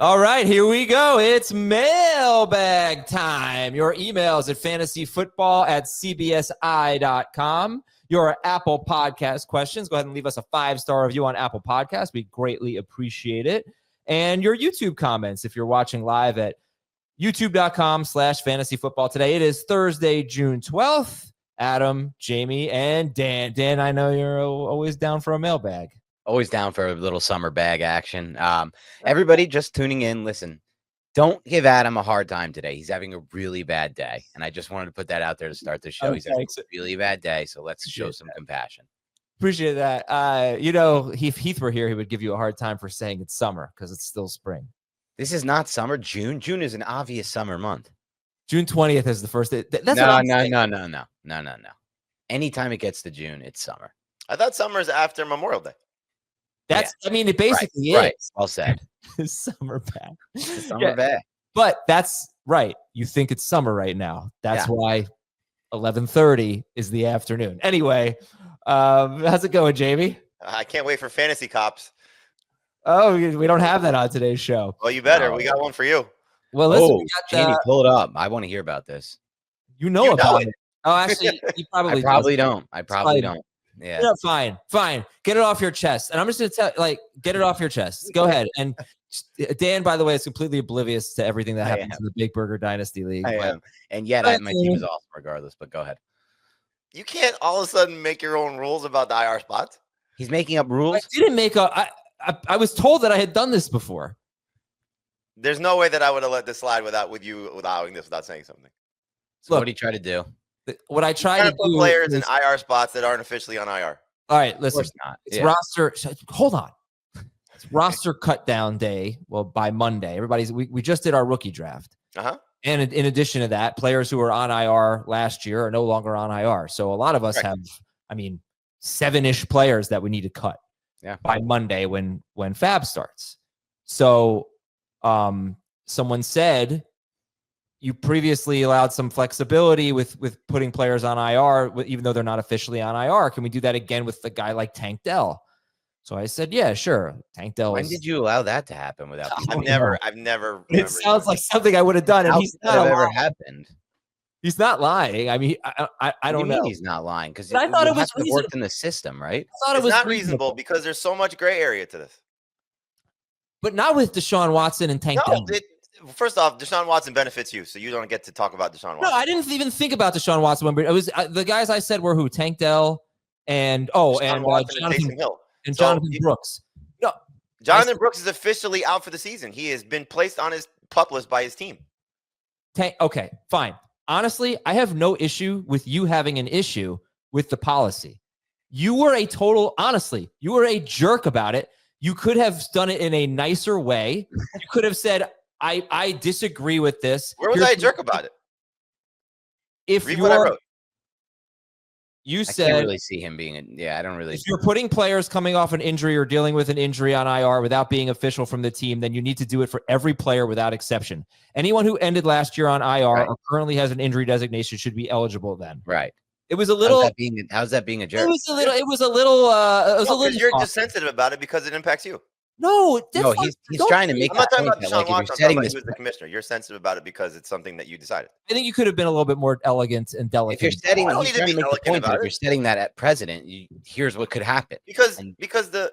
All right, here we go. It's mailbag time. Your emails at fantasyfootball@cbsi.com. Your Apple Podcast questions. Go ahead and leave us a 5-star review on Apple Podcasts. We greatly appreciate it. And your YouTube comments if you're watching live at youtube.com/fantasyfootball. Today it is Thursday, June 12th. Adam, Jamie, and Dan. Dan, I know you're always down for a mailbag. Always down for a little summer bag action. Everybody just tuning in, listen, don't give Adam a hard time today. He's having a really bad day. And I just wanted to put that out there to start the show. Okay. He's having a really bad day, so let's show some compassion. Appreciate that. If Heath were here, he would give you a hard time for saying it's summer because it's still spring. This is not summer. June is an obvious summer month. June 20th is the first day. That's No. Anytime it gets to June, it's summer. I thought summer's after Memorial Day. It basically is. Right. Well said. Summer bag. Summer bag. But that's right. You think it's summer right now. That's why 11:30 is the afternoon. Anyway, how's it going, Jamie? I can't wait for Fantasy Cops. Oh, we don't have that on today's show. Well, you better. We got one for you. Well, listen, Jamie, pull it up. I want to hear about this. You know about it. Oh, actually, you probably I probably don't. Yeah. No, fine. Get it off your chest. And I'm just going to tell get it off your chest. Go ahead. And Dan, by the way, is completely oblivious to everything that happens in the Big Burger Dynasty League. I am. And yet my team is awesome regardless, but go ahead. You can't all of a sudden make your own rules about the IR spots. He's making up rules. I didn't make I was told that I had done this before. There's no way that I would have let this slide with you allowing this without saying something. So what do you try to do? What I try to put do players in IR spots that aren't officially on IR. All right, listen. Of course not. It's roster. Hold on. It's roster cut down day. Well, by Monday, we just did our rookie draft. And in addition to that, players who were on IR last year are no longer on IR. So a lot of us have, 7-ish players that we need to cut by Monday when Fab starts. So someone said you previously allowed some flexibility with putting players on IR, even though they're not officially on IR. Can we do that again with a guy like Tank Dell? So I said, yeah, sure. Tank Dell. When did you allow that to happen without? I've never. It sounds like something I would have done. And he's not ever happened. He's not lying. I mean, I don't know. He's not lying because I thought it was worked in the system, right? I thought it was not reasonable because there's so much gray area to this. But not with Deshaun Watson and Tank Dell. First off, Deshaun Watson benefits you, so you don't get to talk about Deshaun Watson. No, I didn't even think about Deshaun Watson. But it was the guys I said were who? Tank Dell and Jonathan Hill and Jonathan Brooks. No, Jonathan Brooks is officially out for the season. He has been placed on his PUP list by his team. Okay, fine. Honestly, I have no issue with you having an issue with the policy. You were a jerk about it. You could have done it in a nicer way. You could have said, I disagree with this. Where was I a jerk about it? Read what I wrote. You I said, can't really see him being I don't really. If you're putting players coming off an injury or dealing with an injury on IR without being official from the team, then you need to do it for every player without exception. Anyone who ended last year on IR or currently has an injury designation should be eligible then. Right. It was a little. How's that being a jerk? It was a little. Because you're just sensitive about it because it impacts you. No, he's trying to make. I'm not talking about Deshaun Watson. I'm talking about he was the commissioner. You're sensitive about it because it's something that you decided. I think you could have been a little bit more elegant and delicate. If you're setting, he's trying to make the point that if you're setting that at president, here's what could happen. Because the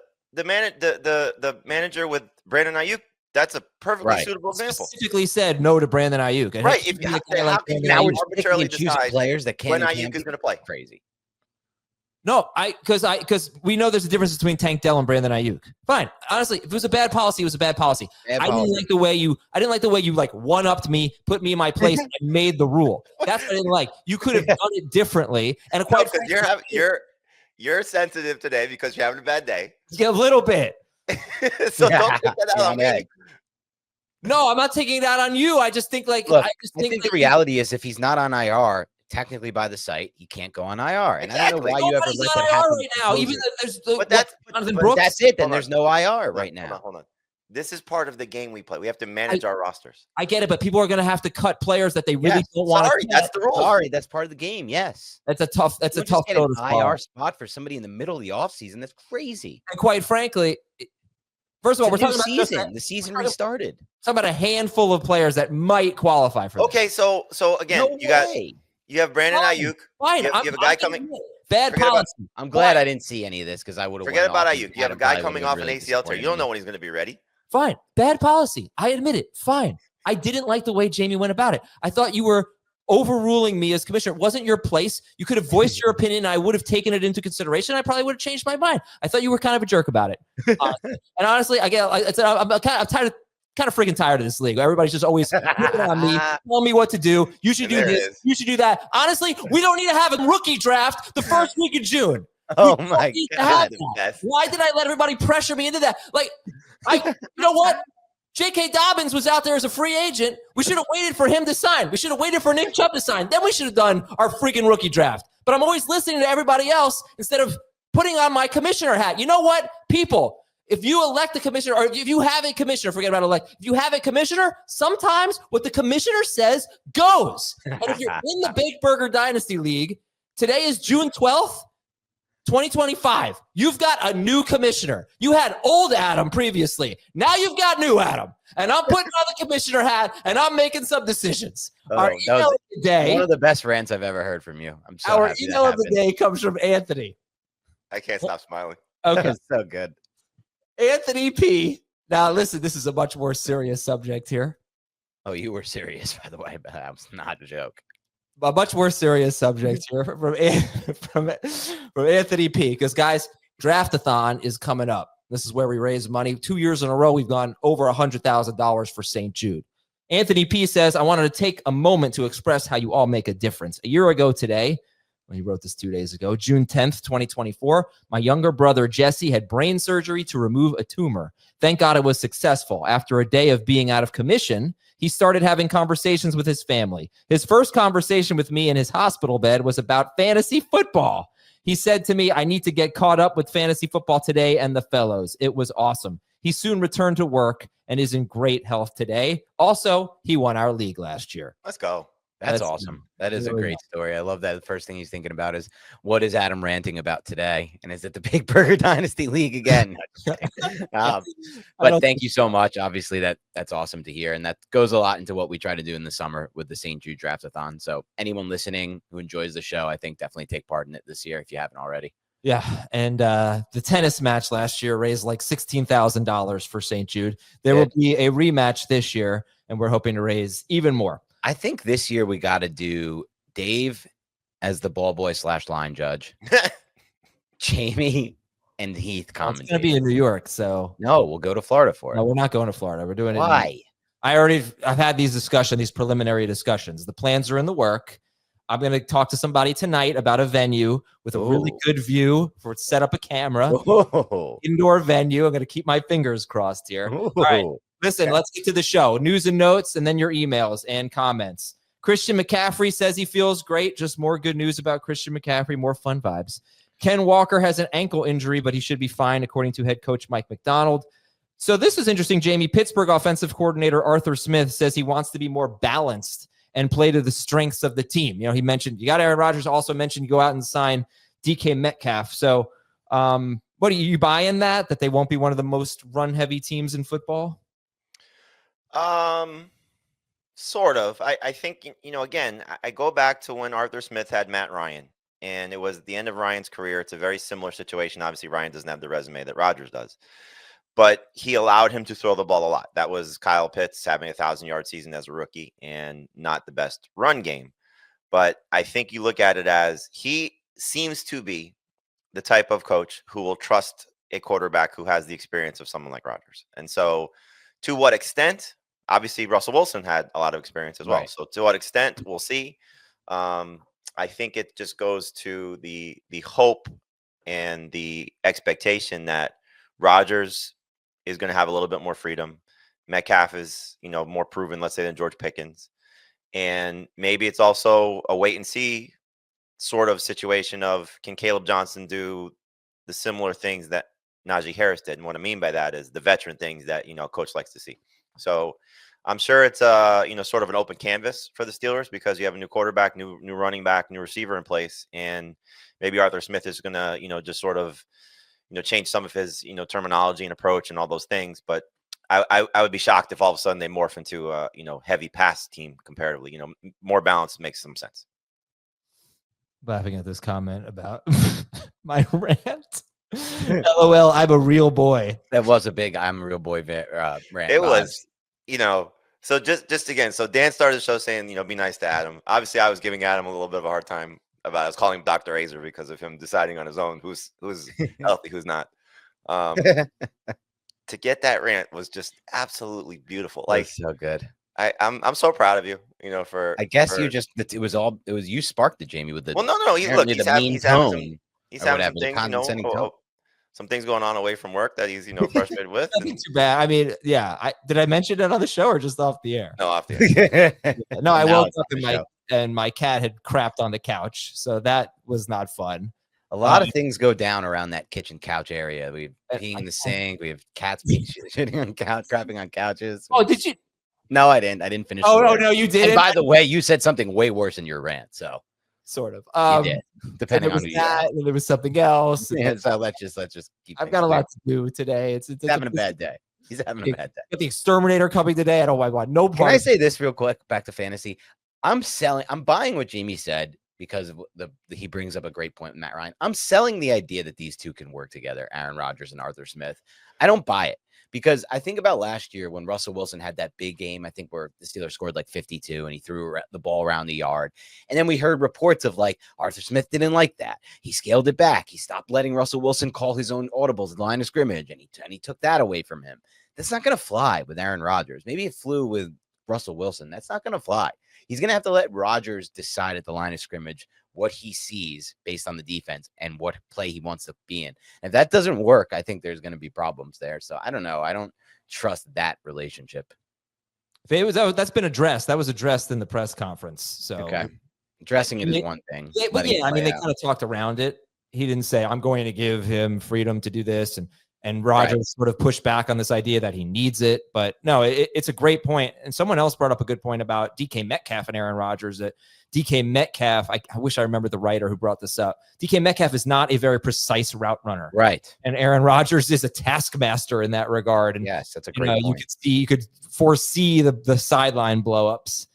manager with Brandon Ayuk, that's a perfectly suitable example. Specifically said no to Brandon Ayuk. Right. If you now we're arbitrarily decide players that can when Ayuk is going to play. Crazy. No, because we know there's a difference between Tank Dell and Brandon Ayuk. Fine. Honestly, if it was a bad policy, it was a bad policy. I didn't like the way you like one-upped me, put me in my place, and made the rule. That's what I didn't like. You could have done it differently. And you're sensitive today because you're having a bad day. Yeah, a little bit. So don't take that out on me. No, I'm not taking that on you. I just think I think the reality is if he's not on IR, technically by the site, he can't go on IR. And I don't know why you ever let that happen right now. Even if there's that's it. Then there's no IR right now. Hold on. This is part of the game we play. We have to manage our rosters. I get it, but people are going to have to cut players that they really don't want to cut. That's the rule. Sorry, that's part of the game. Yes. That's a tough IR spot for somebody in the middle of the offseason. That's crazy. And quite frankly, First of all, we're talking about season. The season restarted. Talking about a handful of players that might qualify for Okay, this. so again, you have Brandon Ayuk. Fine. You have a guy coming. Bad policy. I'm glad I didn't see any of this because I would have forget about Ayuk. You have a guy coming off an ACL tear. You don't know when he's going to be ready. Fine. Bad policy. I admit it. Fine. I didn't like the way Jamie went about it. I thought you were overruling me as commissioner. It wasn't your place. You could have voiced your opinion. I would have taken it into consideration. I probably would have changed my mind. I thought you were kind of a jerk about it. And honestly, I'm freaking tired of this league. Everybody's just always looking on me, telling me what to do. You should do this. You should do that. Honestly, we don't need to have a rookie draft the first week of June. Oh my God. Why did I let everybody pressure me into that? You know what? J.K. Dobbins was out there as a free agent. We should have waited for him to sign. We should have waited for Nick Chubb to sign. Then we should have done our freaking rookie draft. But I'm always listening to everybody else instead of putting on my commissioner hat. You know what? People, if you elect a commissioner, or if you have a commissioner, forget about elect. If you have a commissioner, sometimes what the commissioner says goes. And if you're in the Big Burger Dynasty League, today is June 12th. 2025, you've got a new commissioner. You had old Adam previously. Now you've got new Adam. And I'm putting on the commissioner hat, and I'm making some decisions. Our email of the day, one of the best rants I've ever heard from you. I'm so Our happy email of the day comes from Anthony. I can't stop smiling. Okay. So good. Anthony P. Now, listen, this is a much more serious subject here. Oh, you were serious, by the way, but that was not a joke. A much more serious subject here from Anthony P. Because, guys, Draftathon is coming up. This is where we raise money. 2 years in a row, we've gone over $100,000 for St. Jude. Anthony P. says, I wanted to take a moment to express how you all make a difference. A year ago today, well, he wrote this 2 days ago, June 10th, 2024, my younger brother, Jesse, had brain surgery to remove a tumor. Thank God it was successful. After a day of being out of commission, he started having conversations with his family. His first conversation with me in his hospital bed was about fantasy football. He said to me, I need to get caught up with fantasy football today and the fellows. It was awesome. He soon returned to work and is in great health today. Also, he won our league last year. Let's go. That's awesome. That is a great story. I love that. The first thing he's thinking about is, what is Adam ranting about today? And is it the Big Burger Dynasty League again? But thank you so much. Obviously, that's awesome to hear. And that goes a lot into what we try to do in the summer with the St. Jude Draftathon. So anyone listening who enjoys the show, I think definitely take part in it this year if you haven't already. Yeah, and the tennis match last year raised like $16,000 for St. Jude. There will be a rematch this year, and we're hoping to raise even more. I think this year we got to do Dave as the ball boy / line judge, Jamie and Heath commentating. It's going to be in New York, so no, we'll go to Florida for it. No, we're not going to Florida. We're doing it. Why? I've had these preliminary discussions. The plans are in the work. I'm going to talk to somebody tonight about a venue with a really good view for set up a camera. Indoor venue. I'm going to keep my fingers crossed here. All right. Listen, let's get to the show. News and notes, and then your emails and comments. Christian McCaffrey says he feels great. Just more good news about Christian McCaffrey, more fun vibes. Ken Walker has an ankle injury, but he should be fine, according to head coach Mike McDonald. So this is interesting, Jamie. Pittsburgh offensive coordinator Arthur Smith says he wants to be more balanced and play to the strengths of the team. You know, he mentioned you got Aaron Rodgers, also mentioned you go out and sign DK Metcalf. So what do you buy in that they won't be one of the most run-heavy teams in football? Sort of. I think, again, I go back to when Arthur Smith had Matt Ryan, and it was the end of Ryan's career. It's a very similar situation. Obviously, Ryan doesn't have the resume that Rodgers does, but he allowed him to throw the ball a lot. That was Kyle Pitts having a 1,000-yard season as a rookie and not the best run game. But I think you look at it as he seems to be the type of coach who will trust a quarterback who has the experience of someone like Rodgers. And so to what extent? Obviously, Russell Wilson had a lot of experience as well. Right. So to what extent, we'll see. I think it just goes to the hope and the expectation that Rodgers is going to have a little bit more freedom. Metcalf is, more proven, let's say, than George Pickens. And maybe it's also a wait and see sort of situation of, can Caleb Johnson do the similar things that Najee Harris did? And what I mean by that is the veteran things that, coach likes to see. So I'm sure it's sort of an open canvas for the Steelers because you have a new quarterback, new running back, new receiver in place, and maybe Arthur Smith is gonna just sort of change some of his, terminology and approach and all those things. But I would be shocked if all of a sudden they morph into a, heavy pass team comparatively. More balance makes some sense. Laughing at this comment about my rant. LOL, I'm a real boy. That was a big I'm a real boy rant. It was, so just again, so Dan started the show saying, be nice to Adam. Obviously, I was giving Adam a little bit of a hard time about, I was calling him Dr. Azer because of him deciding on his own who's healthy, who's not. To get that rant was just absolutely beautiful. Like, so good. I'm so proud of you, for. I guess it was you sparked it, Jamie, with the. Well, no. He's having some things, some things going on away from work that he's, frustrated with. Nothing too bad. I mean, yeah. Did I mention it on the show or just off the air? No, off the air. No, I woke up and my cat had crapped on the couch, so that was not fun. A lot of things go down around that kitchen couch area. We have peeing in the sink. We have cats shitting on crapping on couches. Oh, did you? No, I didn't. I didn't finish. Oh, no, you didn't. And by the way, you said something way worse in your rant. So sort of. You did, depending on who you are. And there was something else. Yeah, so let's just keep. I've got a lot to do today. It's having a bad day. He's having a bad day. Got the exterminator coming today. I don't want no. Can I say this real quick? Back to fantasy. I'm buying what Jamie said because of he brings up a great point with Matt Ryan. I'm selling the idea that these two can work together, Aaron Rodgers and Arthur Smith. I don't buy it because I think about last year when Russell Wilson had that big game, I think where the Steelers scored like 52 and he threw the ball around the yard. And then we heard reports of like Arthur Smith didn't like that. He scaled it back. He stopped letting Russell Wilson call his own audibles at the line of scrimmage, and he took that away from him. That's not going to fly with Aaron Rodgers. Maybe it flew with Russell Wilson. That's not going to fly. He's going to have to let Rodgers decide at the line of scrimmage what he sees based on the defense and what play he wants to be in. And if that doesn't work, I think there's going to be problems there. So I don't know. I don't trust that relationship. That's been addressed. That was addressed in the press conference. So okay. Addressing it is one thing. They kind of talked around it. He didn't say, I'm going to give him freedom to do this. And Rodgers sort of pushed back on this idea that he needs it. But no, it's a great point. And someone else brought up a good point about DK Metcalf and Aaron Rodgers, that DK Metcalf, I wish I remembered the writer who brought this up. DK Metcalf is not a very precise route runner. Right. And Aaron Rodgers is a taskmaster in that regard. And yes, that's a great point. You could foresee the sideline blowups.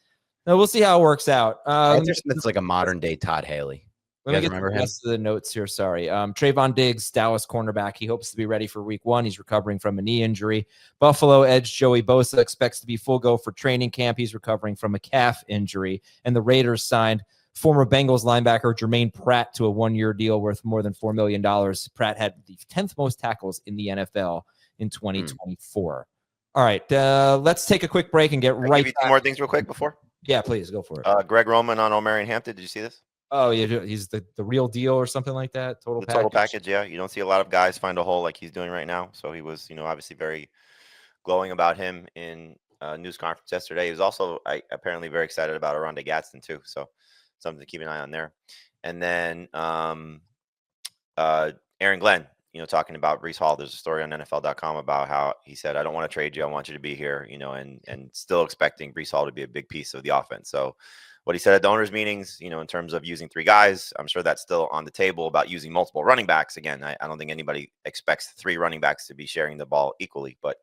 Now we'll see how it works out. Arthur Smith's like a modern day Todd Haley. Let me get the rest of the notes here. Sorry. Trayvon Diggs, Dallas cornerback. He hopes to be ready for week 1. He's recovering from a knee injury. Buffalo edge Joey Bosa expects to be full go for training camp. He's recovering from a calf injury. And the Raiders signed former Bengals linebacker Jermaine Pratt to a 1-year deal worth more than $4 million. Pratt had the 10th most tackles in the NFL in 2024. All right. Let's take a quick break and get right back. Two more things real quick before. Yeah, please go for it. Greg Roman on Omarion Hampton. Did you see this? Oh, yeah, he's the real deal or something like that. Total package, yeah. You don't see a lot of guys find a hole like he's doing right now. So he was, obviously very glowing about him in a news conference yesterday. He was also apparently very excited about Oronde Gadsden too. So something to keep an eye on there. And then Aaron Glenn, talking about Breece Hall. There's a story on NFL.com about how he said, I don't want to trade you. I want you to be here, and still expecting Breece Hall to be a big piece of the offense. So what he said at the owners' meetings, in terms of using 3 guys, I'm sure that's still on the table about using multiple running backs. Again, I don't think anybody expects 3 running backs to be sharing the ball equally, but,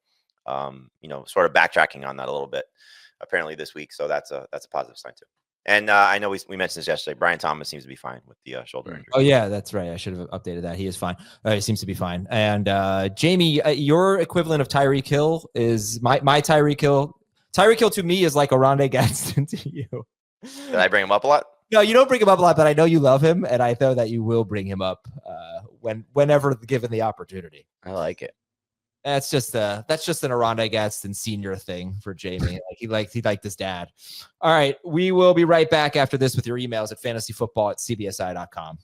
sort of backtracking on that a little bit apparently this week. So that's a positive sign too. And I know we mentioned this yesterday. Brian Thomas seems to be fine with the shoulder injury. Oh, yeah, that's right. I should have updated that. He is fine. He seems to be fine. And Jamie, your equivalent of Tyreek Hill is my Tyreek Hill. Tyreek Hill to me is like Oronde Gadsden to you. Did I bring him up a lot? No, you don't bring him up a lot, but I know you love him, and I know that you will bring him up whenever given the opportunity. I like it. That's just an Oronde Gadsden senior thing for Jamie. He liked his dad. All right, we will be right back after this with your emails at fantasyfootball@cbsi.com.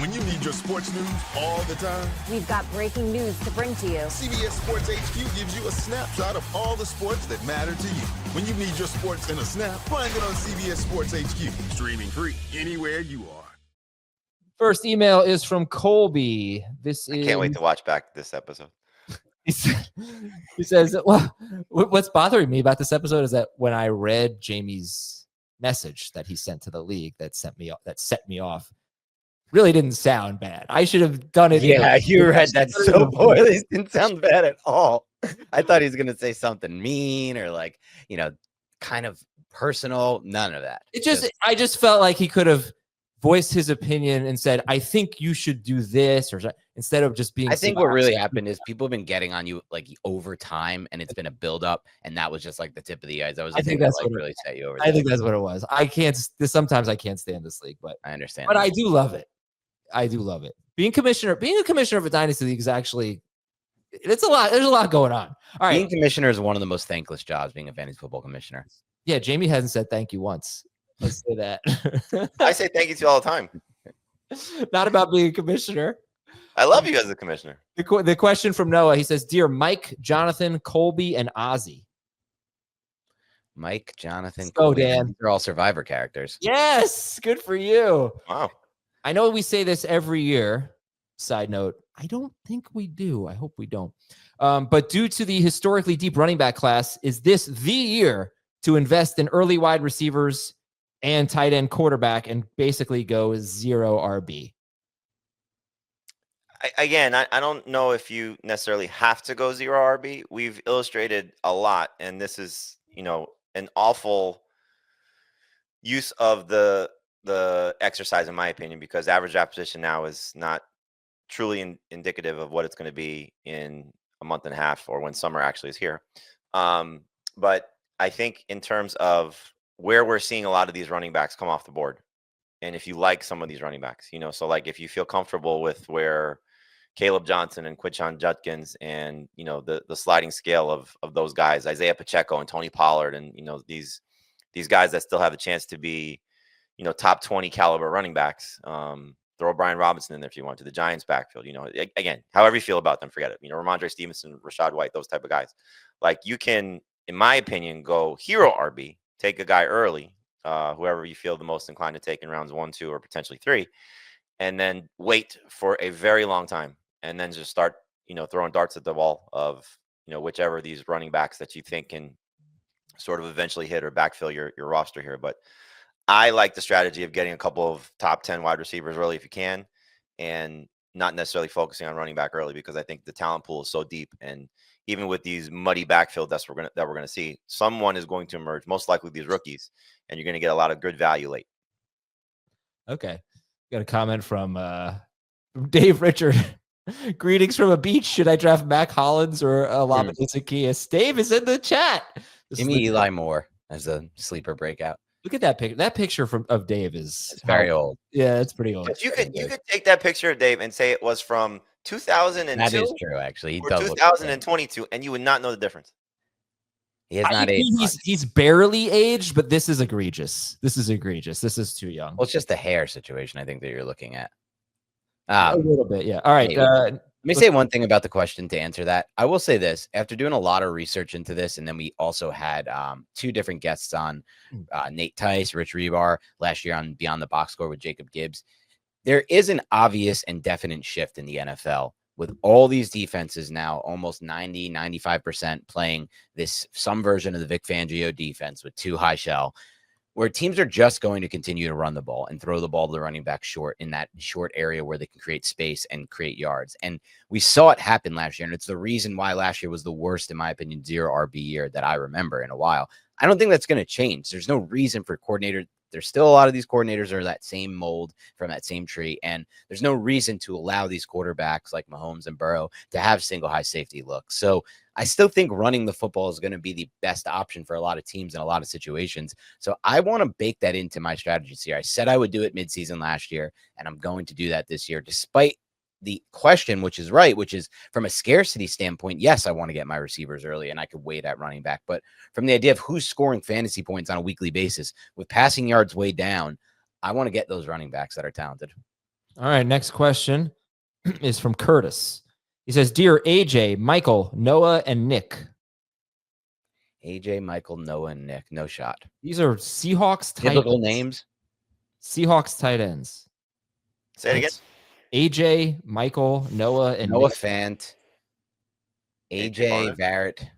When you need your sports news all the time, we've got breaking news to bring to you. CBS Sports HQ gives you a snapshot of all the sports that matter to you. When you need your sports in a snap, find it on CBS Sports HQ, streaming free anywhere you are. First email is from Colby. I can't wait to watch back this episode. He says, well, what's bothering me about this episode is that when I read Jamie's message that he sent to the league that set me off, really didn't sound bad. I should have done it. Yeah, you read that so poorly. It didn't sound bad at all. I thought he was going to say something mean or like, kind of personal. None of that. I just felt like he could have voiced his opinion and said, I think you should do this, or instead of just being. I think what really happened is people have been getting on you like over time, and it's been a buildup, and that was just like the tip of the ice. I think that's what really set you over. I think that's what it was. Sometimes I can't stand this league, but I understand. But I do love it. I do love it. Being a commissioner of a dynasty league is actually, it's a lot. There's a lot going on. All right. Being commissioner is one of the most thankless jobs, being a fantasy football commissioner. Yeah, Jamie hasn't said thank you once. Let's say that. I say thank you to you all the time. Not about being a commissioner. I love you as a commissioner. The question from Noah, he says, Dear Mike, Jonathan, Colby, and Ozzy. Mike, Jonathan, Colby. Dan. They're all Survivor characters. Yes, good for you. Wow. I know we say this every year. Side note, I don't think we do. I hope we don't. But due to the historically deep running back class, is this the year to invest in early wide receivers and tight end quarterback and basically go 0 RB? I don't know if you necessarily have to go 0 RB. We've illustrated a lot, and this is, an awful use of the exercise, in my opinion, because average draft position now is not truly indicative of what it's going to be in a month and a half or when summer actually is here. But I think in terms of where we're seeing a lot of these running backs come off the board, and if you like some of these running backs, so like if you feel comfortable with where Caleb Johnson and Quinshon Judkins and, the sliding scale of those guys, Isaiah Pacheco and Tony Pollard, and, these guys that still have a chance to be, top 20 caliber running backs. Throw Brian Robinson in there if you want to, the Giants backfield, again, however you feel about them, forget it. Ramondre Stevenson, Rashad White, those type of guys. Like you can, in my opinion, go hero RB, take a guy early, whoever you feel the most inclined to take in rounds 1, 2, or potentially 3, and then wait for a very long time. And then just start, throwing darts at the wall of, whichever of these running backs that you think can sort of eventually hit or backfill your roster here. But I like the strategy of getting a couple of top 10 wide receivers early if you can, and not necessarily focusing on running back early, because I think the talent pool is so deep. And even with these muddy backfield that we're going to see, someone is going to emerge, most likely these rookies, and you're going to get a lot of good value late. Okay. Got a comment from Dave Richard. Greetings from a beach. Should I draft Mac Hollins or Alama Zacchaeus? Dave is in the chat. Give me Eli Moore as a sleeper breakout. Look at that picture. That picture of Dave is very old. Yeah, it's pretty old. But you could take that picture of Dave and say it was from 2002. That is true, actually. He or 2022, and you would not know the difference. He has not aged. He's barely aged, but this is egregious. This is too young. Well, it's just the hair situation, I think, that you're looking at. A little bit, yeah. All right. Let me say one thing about the question to answer that. I will say this. After doing a lot of research into this, and then we also had 2 different guests on, Nate Tice, Rich Rebar, last year on Beyond the Box Score with Jacob Gibbs. There is an obvious and definite shift in the NFL with all these defenses now almost 90-95% playing some version of the Vic Fangio defense with 2 high shell, where teams are just going to continue to run the ball and throw the ball to the running back short in that short area where they can create space and create yards. And we saw it happen last year. And it's the reason why last year was the worst, in my opinion, 0 RB year that I remember in a while. I don't think that's going to change. There's no reason for coordinators. There's still a lot of these coordinators are that same mold from that same tree. And there's no reason to allow these quarterbacks like Mahomes and Burrow to have single high safety looks. So I still think running the football is going to be the best option for a lot of teams in a lot of situations. So I want to bake that into my strategies here. I said I would do it midseason last year, and I'm going to do that this year, despite the question, which is right, which is from a scarcity standpoint. Yes, I want to get my receivers early and I could wait at running back, but from the idea of who's scoring fantasy points on a weekly basis with passing yards way down, I want to get those running backs that are talented. All right. Next question is from Curtis. He says, Dear AJ, Michael, Noah, and Nick. AJ, Michael, Noah, and Nick. No shot. These are Seahawks tight biblical ends. Names. Seahawks tight ends. Say it again. AJ, Michael, Noah, and Noah Nick. Fant, AJ Barrett,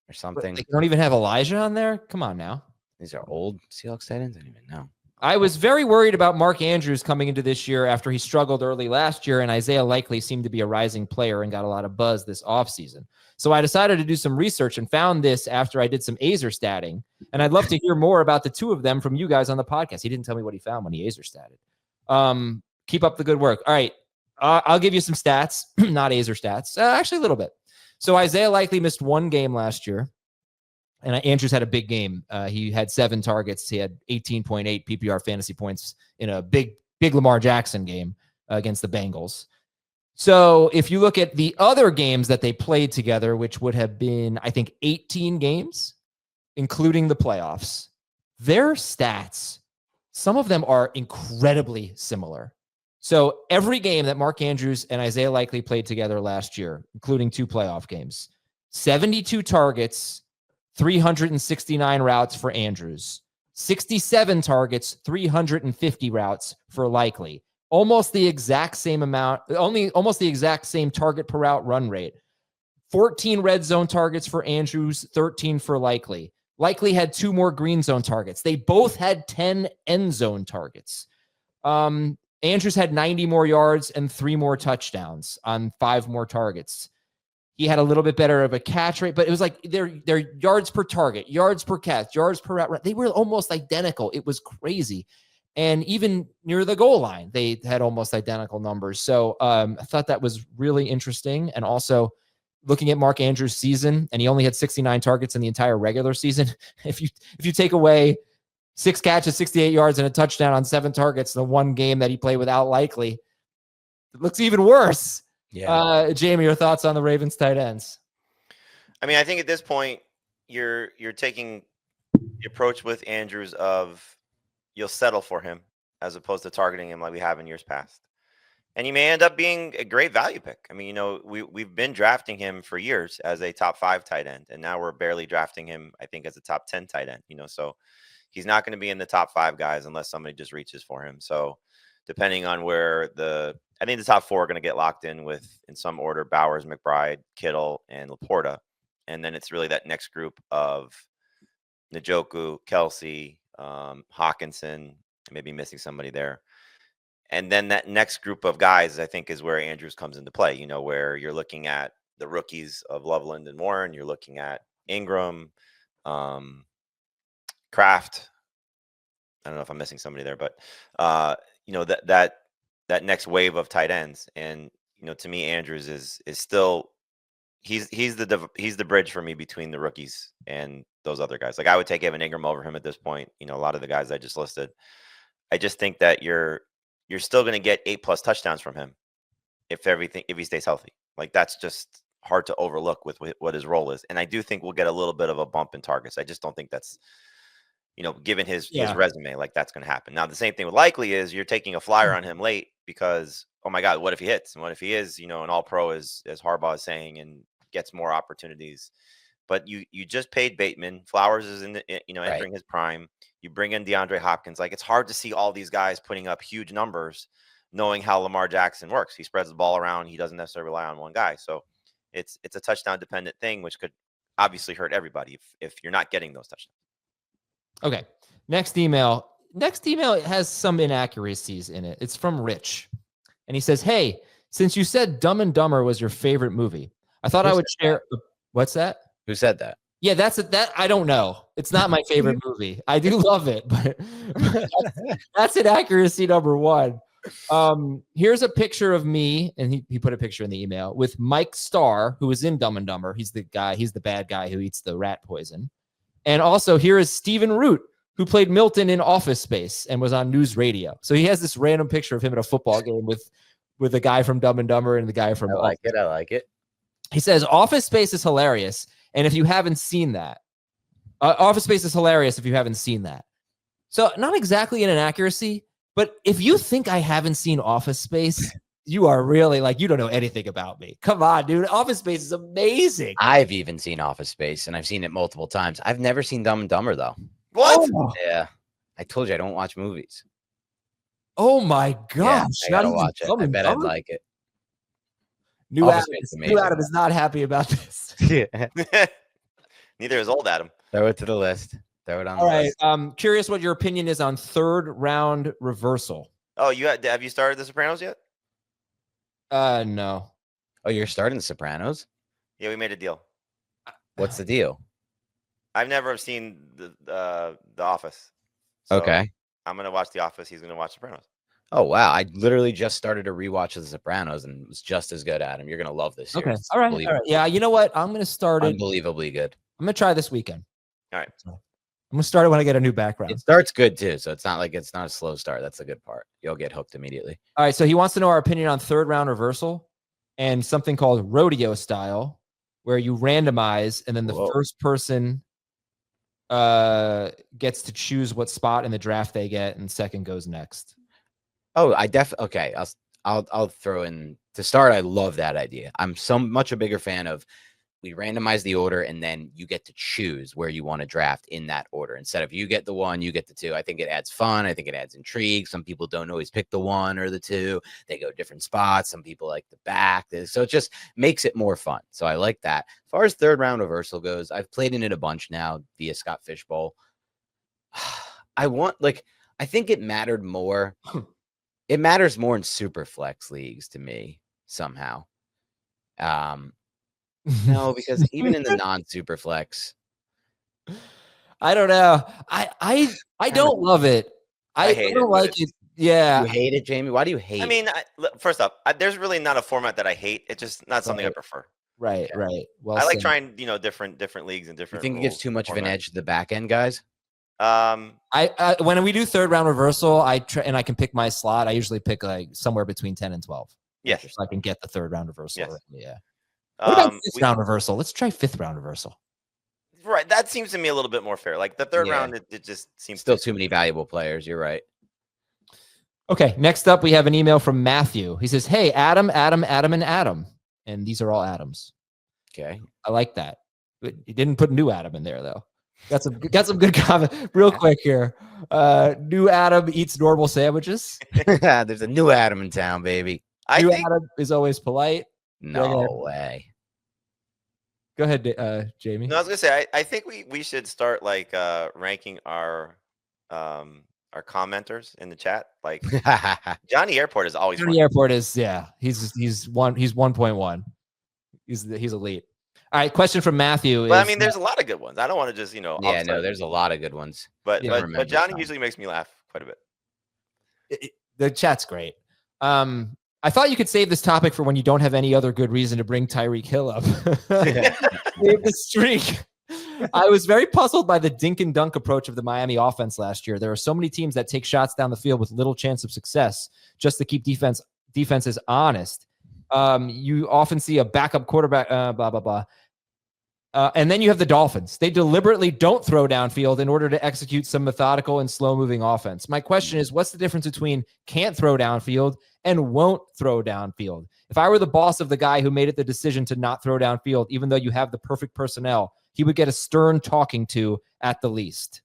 or something. They don't even have Elijah on there? Come on now. These are old Seahawks tight ends? I don't even know. I was very worried about Mark Andrews coming into this year after he struggled early last year, and Isaiah Likely seemed to be a rising player and got a lot of buzz this offseason. So I decided to do some research and found this after I did some Azer statting, and I'd love to hear more about the two of them from you guys on the podcast. He didn't tell me what he found when he Azer statted. Keep up the good work. All right, I'll give you some stats, not Azer stats, actually a little bit. So Isaiah Likely missed one game last year. And Andrews had a big game. He had 7 targets. He had 18.8 PPR fantasy points in a big Lamar Jackson game against the Bengals. So if you look at the other games that they played together, which would have been, I think, 18 games, including the playoffs, their stats, some of them are incredibly similar. So every game that Mark Andrews and Isaiah Likely played together last year, including 2 playoff games, 72 targets, 369 routes for Andrews, 67 targets, 350 routes for Likely. Almost the exact same amount, almost the exact same target per route run rate. 14 red zone targets for Andrews, 13 for Likely. Likely had 2 more green zone targets. They both had 10 end zone targets. Andrews had 90 more yards and 3 more touchdowns on 5 more targets. He had a little bit better of a catch rate, but it was like their yards per target, yards per catch, yards per route. They were almost identical. It was crazy. And even near the goal line, they had almost identical numbers. So I thought that was really interesting. And also looking at Mark Andrews' season, and he only had 69 targets in the entire regular season. If you take away 6 catches, 68 yards, and a touchdown on 7 targets, the one game that he played without Likely, it looks even worse. Yeah. Jamie, your thoughts on the Ravens tight ends? I mean, I think at this point, you're taking the approach with Andrews of you'll settle for him as opposed to targeting him like we have in years past. And he may end up being a great value pick. I mean, we've been drafting him for years as a top 5 tight end, and now we're barely drafting him, I think, as a top 10 tight end, so he's not going to be in the top 5 guys unless somebody just reaches for him. So depending on where I think the top 4 are going to get locked in in some order, Bowers, McBride, Kittle, and Laporta. And then it's really that next group of Njoku, Kelsey, Hawkinson, maybe missing somebody there. And then that next group of guys, I think, is where Andrews comes into play, where you're looking at the rookies of Loveland and Warren. You're looking at Ingram, Kraft. I don't know if I'm missing somebody there, but, that next wave of tight ends. And, to me, Andrews is still, he's the bridge for me between the rookies and those other guys. Like, I would take Evan Ingram over him at this point. A lot of the guys I just listed. I just think that you're still going to get 8+ touchdowns from him if he stays healthy. Like, that's just hard to overlook with what his role is. And I do think we'll get a little bit of a bump in targets. I just don't think that's, given his resume, like that's going to happen. Now, the same thing with Likely is you're taking a flyer on him late because, oh my God, what if he hits? And what if he is, an all-pro, as Harbaugh is saying, and gets more opportunities? But you just paid Bateman. Flowers is entering his prime. You bring in DeAndre Hopkins. Like, it's hard to see all these guys putting up huge numbers, knowing how Lamar Jackson works. He spreads the ball around. He doesn't necessarily rely on one guy. So it's a touchdown dependent thing, which could obviously hurt everybody if you're not getting those touchdowns. Okay. Next email has some inaccuracies in it. It's from Rich. And he says, hey, since you said Dumb and Dumber was your favorite movie, I thought I would share. What's that? Who said that? Yeah, that I don't know. It's not my favorite movie. I do love it, but that's inaccuracy number 1. Here's a picture of me, and he put a picture in the email with Mike Starr, who is in Dumb and Dumber. He's the bad guy who eats the rat poison. And also here is Stephen Root, who played Milton in Office Space and was on news radio. So he has this random picture of him at a football game with the guy from Dumb and Dumber and the guy from I like it. He says Office Space is hilarious. And if you haven't seen that, Office Space is hilarious if you haven't seen that. So not exactly an inaccuracy, but if you think I haven't seen Office Space, you are really you don't know anything about me. Come on, dude. Office Space is amazing. I've even seen Office Space, and I've seen it multiple times. I've never seen Dumb and Dumber, though. What? Oh. Yeah. I told you I don't watch movies. Oh, my gosh. Yeah, I gotta watch it. I bet I'd like it. New Adam is not happy about this. Yeah. Neither is old Adam. Throw it to the list. Throw it on All the right. list. Curious what your opinion is on third round reversal. Oh, have you started The Sopranos yet? No. Oh, you're starting The Sopranos? Yeah, we made a deal. What's the deal? I've never seen the Office. So Okay. I'm gonna watch The Office. He's gonna watch Sopranos. Oh wow! I literally just started a rewatch of The Sopranos, and it was just as good. Adam, you're gonna love this. Okay. All right. Yeah. You know what? I'm gonna start it. Unbelievably good. I'm gonna try this weekend. All right. I'm gonna start it when I get a new background. It starts good too, so it's not a slow start. That's the good part. You'll get hooked immediately. All right. So he wants to know our opinion on third round reversal and something called rodeo style, where you randomize and then the first person gets to choose what spot in the draft they get, and second goes next. Oh, okay. I'll throw in to start. I love that idea. I'm so much a bigger fan of we randomize the order and then you get to choose where you want to draft in that order instead of you get the 1, you get the 2. I think it adds fun. I think it adds intrigue. Some people don't always pick the 1 or the 2. They go different spots. Some people like the back. So it just makes it more fun. So I like that. As far as third round reversal goes, I've played in it a bunch now via Scott Fishbowl. I think it mattered more. It matters more in super flex leagues to me somehow. No, because even in the non-super flex, I don't know. I don't love it. I don't like it. Yeah. You hate it, Jamie? Why do you hate it? I mean, first up, there's really not a format that I hate. It's just not something I prefer. Right. Well, I like trying, different leagues and different. You think it gives too much of an edge to the back end guys? I when we do third round reversal, I try and I can pick my slot. I usually pick like somewhere between 10 and 12. Yes, so I can get the third round reversal. Yes. Yeah. What about fifth round reversal? Let's try fifth round reversal. Right, that seems to me a little bit more fair. Like the third round, it just seems still too many valuable players. You're right. Okay, next up we have an email from Matthew. He says, "Hey, Adam, and Adam," and these are all Adams. Okay, I like that. But he didn't put new Adam in there though. Got some good comment. Real quick here. New Adam eats normal sandwiches. There's a new Adam in town, baby. New Adam is always polite. No way. Go ahead, Jamie. No, I was gonna say I think we should start like ranking our commenters in the chat. Like Johnny Airport is always Johnny Airport is he's 1.1. He's elite. All right, question from Matthew. But I mean, there's a lot of good ones. I don't want to just Yeah, no, there's a lot of good ones. But Johnny usually makes me laugh quite a bit. The chat's great. I thought you could save this topic for when you don't have any other good reason to bring Tyreek Hill up. Save the streak. I was very puzzled by the dink and dunk approach of the Miami offense last year. There are so many teams that take shots down the field with little chance of success just to keep defenses honest. You often see a backup quarterback, blah, blah, blah. And then you have the Dolphins. They deliberately don't throw downfield in order to execute some methodical and slow-moving offense. My question is, what's the difference between can't throw downfield and won't throw downfield? If I were the boss of the guy who made it the decision to not throw downfield, even though you have the perfect personnel, he would get a stern talking to at the least.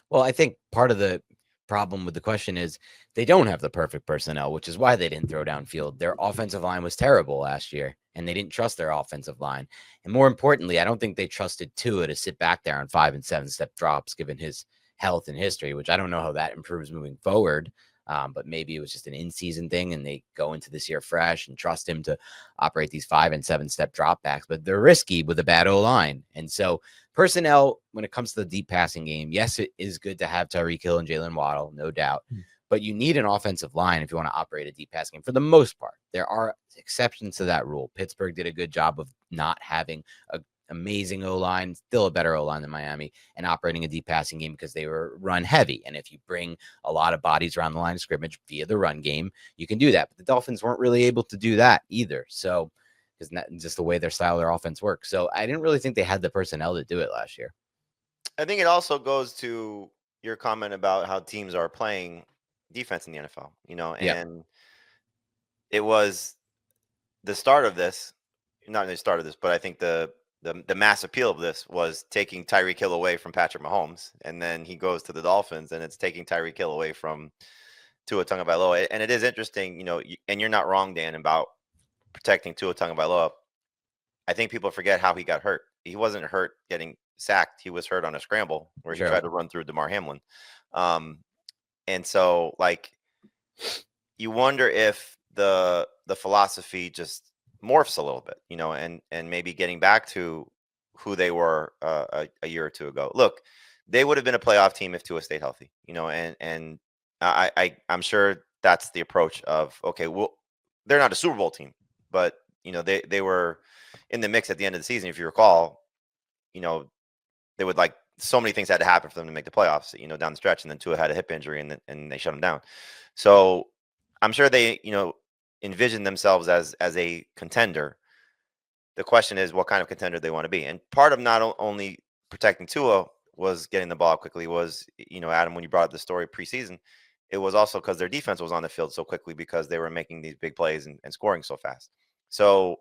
Well, I think part of the problem with the question is they don't have the perfect personnel, which is why they didn't throw downfield. Their offensive line was terrible last year, and they didn't trust their offensive line. And more importantly, I don't think they trusted Tua to sit back there on 5 and 7 step drops, given his health and history, which I don't know how that improves moving forward. But maybe it was just an in-season thing, and they go into this year fresh and trust him to operate these 5 and 7 step drop backs. But they're risky with a bad O-line. And so personnel, when it comes to the deep passing game, yes, it is good to have Tyreek Hill and Jalen Waddle, no doubt. But you need an offensive line if you want to operate a deep passing game for the most part. There are exceptions to that rule. Pittsburgh did a good job of not having an amazing O-line, still a better O-line than Miami, and operating a deep passing game because they were run heavy. And if you bring a lot of bodies around the line of scrimmage via the run game, you can do that. But the Dolphins weren't really able to do that either. So isn't that just the way their style, their offense works? So I didn't really think they had the personnel to do it last year. I think it also goes to your comment about how teams are playing defense in the NFL, and it was the start of this, not the start of this, but I think the mass appeal of this was taking Tyreek Hill away from Patrick Mahomes, and then he goes to the Dolphins, and it's taking Tyreek Hill away from Tua Tagovailoa. And it is interesting, and you're not wrong, Dan, about protecting Tua Tagovailoa. I think people forget how he got hurt. He wasn't hurt getting sacked. He was hurt on a scramble where he tried to run through DeMar Hamlin. And so, like, you wonder if the philosophy just morphs a little bit, you know, and maybe getting back to who they were a year or two ago. Look, they would have been a playoff team if Tua stayed healthy, you know, and I'm sure that's the approach of, okay, well, they're not a Super Bowl team, but, you know, they were in the mix at the end of the season. If you recall, you know, they would, like, so many things had to happen for them to make the playoffs, you know, down the stretch. And then Tua had a hip injury and they shut him down. So I'm sure they, you know, envision themselves as a contender. The question is what kind of contender they want to be. And part of not only protecting Tua was getting the ball quickly was, you know, Adam, when you brought up the story preseason, it was also because their defense was on the field so quickly because they were making these big plays and scoring so fast. So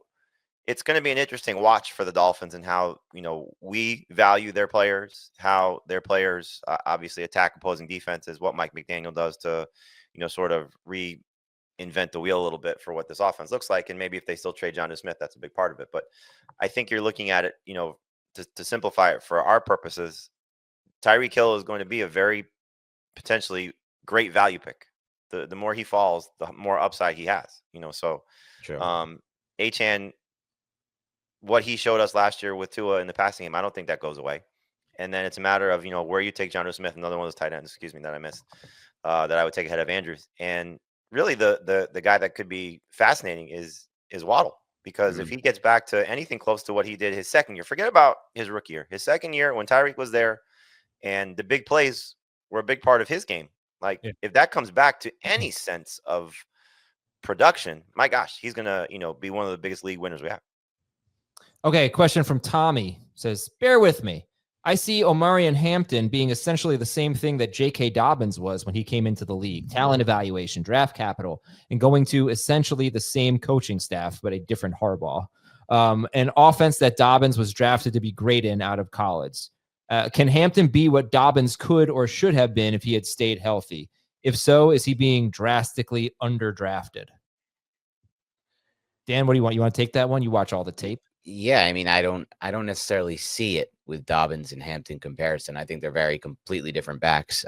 it's going to be an interesting watch for the Dolphins and how, you know, we value their players, how their players obviously attack opposing defenses, what Mike McDaniel does to, you know, sort of reinvent the wheel a little bit for what this offense looks like. And maybe if they still trade Jonnu Smith, that's a big part of it. But I think you're looking at it, you know, to simplify it for our purposes, Tyreek Hill is going to be a very potentially great value pick. The more he falls, the more upside he has, you know. So Achane, what he showed us last year with Tua in the passing game, I don't think that goes away. And then it's a matter of, you know, where you take Jonnu Smith, another one of those tight ends, that I missed, that I would take ahead of Andrews. And really the guy that could be fascinating is Waddle, because if he gets back to anything close to what he did his second year, forget about his rookie year, his second year when Tyreek was there and the big plays were a big part of his game. Like, if that comes back to any sense of production, my gosh, he's going to, you know, be one of the biggest league winners we have. Okay, question from Tommy says, bear with me. I see Omarion Hampton being essentially the same thing that J.K. Dobbins was when he came into the league. Talent evaluation, draft capital, and going to essentially the same coaching staff, but a different Harbaugh. An offense that Dobbins was drafted to be great in out of college. Can Hampton be what Dobbins could or should have been if he had stayed healthy? If so, is he being drastically underdrafted? Dan, what do you want? You want to take that one? You watch all the tape. Yeah, I mean, I don't necessarily see it with Dobbins and Hampton comparison. I think they're very completely different backs.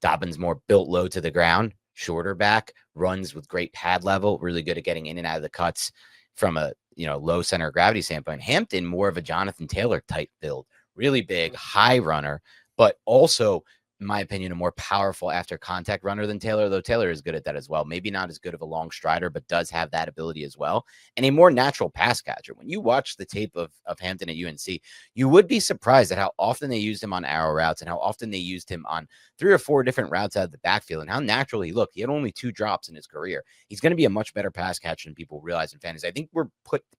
Dobbins more built low to the ground, shorter back, runs with great pad level, really good at getting in and out of the cuts from a, you know, low center of gravity standpoint. Hampton more of a Jonathan Taylor type build, really big, high runner, but also, in my opinion, a more powerful after contact runner than Taylor, though Taylor is good at that as well. Maybe not as good of a long strider, but does have that ability as well. And a more natural pass catcher. When you watch the tape of Hampton at UNC, you would be surprised at how often they used him on arrow routes and how often they used him on 3 or 4 different routes out of the backfield and how natural he looked. He had only 2 drops in his career. He's going to be a much better pass catcher than people realize in fantasy. I think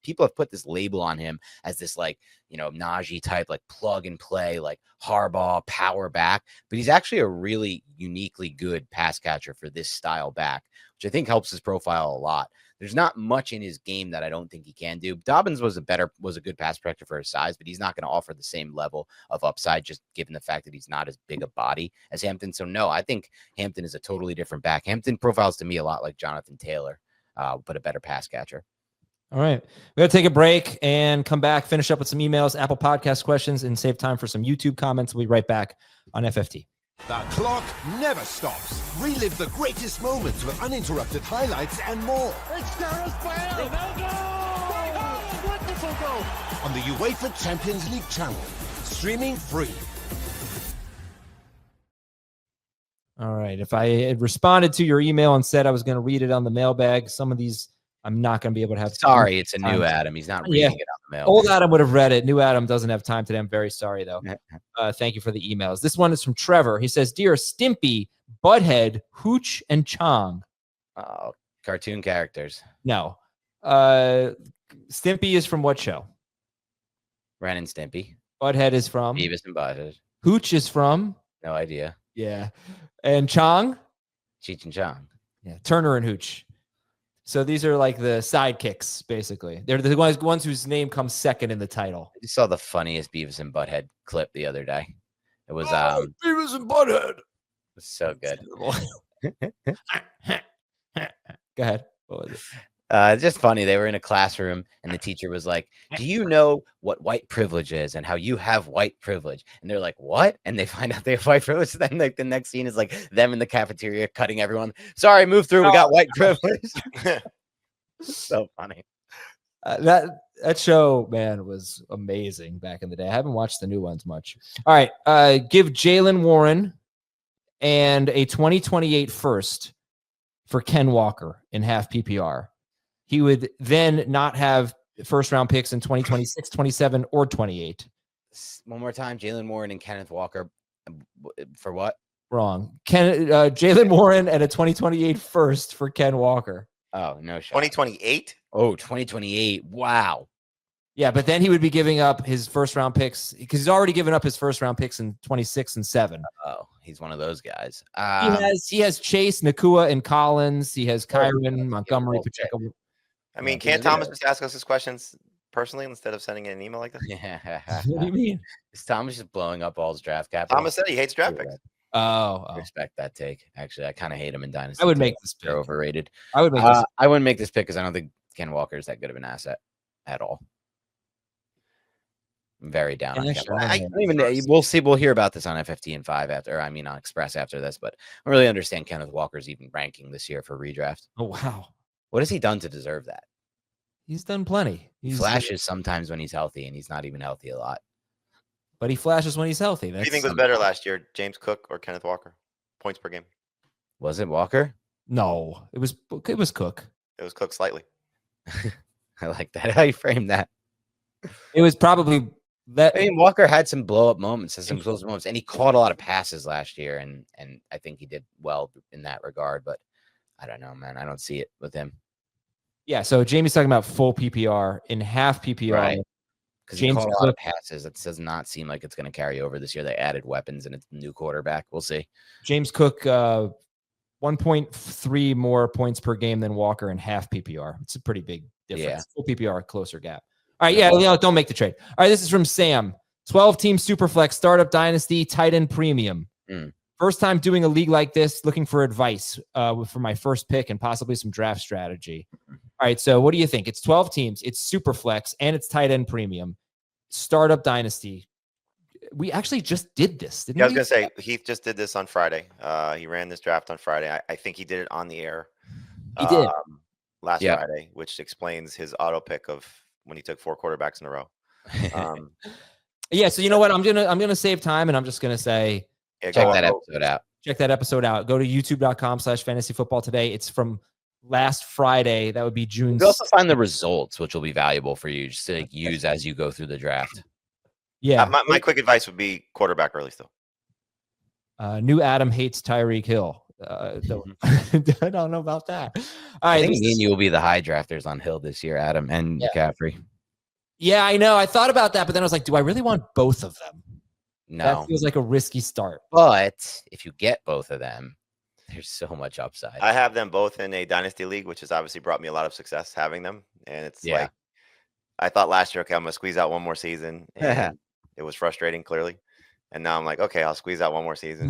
people have put this label on him as this, like, you know, Najee type, like plug and play, like Harbaugh power back, but he's actually a really uniquely good pass catcher for this style back, which I think helps his profile a lot. There's not much in his game that I don't think he can do. Dobbins was a good pass protector for his size, but he's not going to offer the same level of upside, just given the fact that he's not as big a body as Hampton. So no, I think Hampton is a totally different back. Hampton profiles to me a lot like Jonathan Taylor, but a better pass catcher. All right. We're going to take a break and come back, finish up with some emails, Apple Podcast questions, and save time for some YouTube comments. We'll be right back on FFT. The clock never stops. Relive the greatest moments with uninterrupted highlights and more. It's Gareth Bale. Ronaldo! Wonderful goal. On the UEFA Champions League channel. Streaming free. All right. If I had responded to your email and said I was going to read it on the mailbag, some of these I'm not going to be able to have. Sorry, it's a new Adam. He's not reading it on the mail. Old Adam would have read it. New Adam doesn't have time today. I'm very sorry, though. Thank you for the emails. This one is from Trevor. He says, Dear Stimpy, Butthead, Hooch, and Chong. Oh, cartoon characters. No. Stimpy is from what show? Ren and Stimpy. Butthead is from? Beavis and Butthead. Hooch is from? No idea. Yeah. And Chong? Cheech and Chong. Yeah. Turner and Hooch. So these are like the sidekicks, basically. They're the ones whose name comes second in the title. I just saw the funniest Beavis and Butthead clip the other day. It was Beavis and Butthead. It was so good. Go ahead. What was Just funny. They were in a classroom and the teacher was like, do you know what white privilege is and how you have white privilege? And they're like, what? And they find out they have white privilege. Then like the next scene is like them in the cafeteria cutting everyone. Sorry, move through. We got white privilege. So funny. That show, man, was amazing back in the day. I haven't watched the new ones much. All right. Give Jaylen Warren and a 2028 first for Ken Walker in half PPR. He would then not have first round picks in 2026, 27, or 28. One more time, Jaylen Warren and Kenneth Walker. For what? Wrong. Jaylen Warren and a 2028 first for Ken Walker. Oh, no shot. 2028? Oh, 2028. Wow. Yeah, but then he would be giving up his first round picks because he's already given up his first round picks in 26 and 7. Oh, he's one of those guys. He has Chase, Nakua, and Collins. He has Kyron, Montgomery, Pacheco. I mean, can't Thomas just ask us his questions personally instead of sending in an email like this? Yeah. What do you mean? Is Thomas just blowing up all his draft capital? Thomas said he hates draft picks. Oh. Respect that take. Actually, I kind of hate him in Dynasty. I would make this pick. They're overrated. I would make this. I wouldn't make this pick because I don't think Ken Walker is that good of an asset at all. I'm very down on Ken. We'll see. We'll hear about this on FFT and 5 on Express after this, but I don't really understand Kenneth Walker's even ranking this year for redraft. Oh, wow. What has he done to deserve that? He's done plenty. He flashes sometimes when he's healthy, and he's not even healthy a lot. But he flashes when he's healthy. Who do you think was better last year, James Cook or Kenneth Walker? Points per game. Was it Walker? No, it was Cook. It was Cook slightly. I like that. How you frame that. It was probably that. I mean, Walker had some blow-up moments, and he caught a lot of passes last year, and I think he did well in that regard. But I don't know, man. I don't see it with him. Yeah, so Jamie's talking about full PPR. In half PPR, right? Because he caught a lot of passes. It does not seem like it's going to carry over this year. They added weapons and it's a new quarterback. We'll see. James Cook, 1.3 more points per game than Walker in half PPR. It's a pretty big difference. Yeah. Full PPR, closer gap. All right, don't make the trade. All right, this is from Sam. 12-team Superflex Startup Dynasty tight end premium. First time doing a league like this, looking for advice for my first pick and possibly some draft strategy. All right, so what do you think? It's 12 teams, it's Superflex, and it's tight end premium. Startup Dynasty. We actually just did this, didn't we? I was going to say, Heath just did this on Friday. He ran this draft on Friday. I think he did it on the air. He did. Last Friday, which explains his auto pick of when he took 4 quarterbacks in a row. Yeah, so you know what? I'm gonna save time, and I'm just gonna say, check that episode out. Check that episode out. Go to youtube.com/fantasyfootball today. It's from last Friday. That would be June. You also find the results, which will be valuable for you just to use as you go through the draft. Yeah. My quick advice would be quarterback early still. New Adam hates Tyreek Hill. I don't know about that. All right, I think me and you will be the high drafters on Hill this year, Adam and McCaffrey. Yeah, I know. I thought about that, but then I was like, do I really want both of them? No. That feels like a risky start. But if you get both of them, there's so much upside. I have them both in a Dynasty League, which has obviously brought me a lot of success having them. And it's like, I thought last year, okay, I'm going to squeeze out one more season. And it was frustrating, clearly. And now I'm like, okay, I'll squeeze out one more season.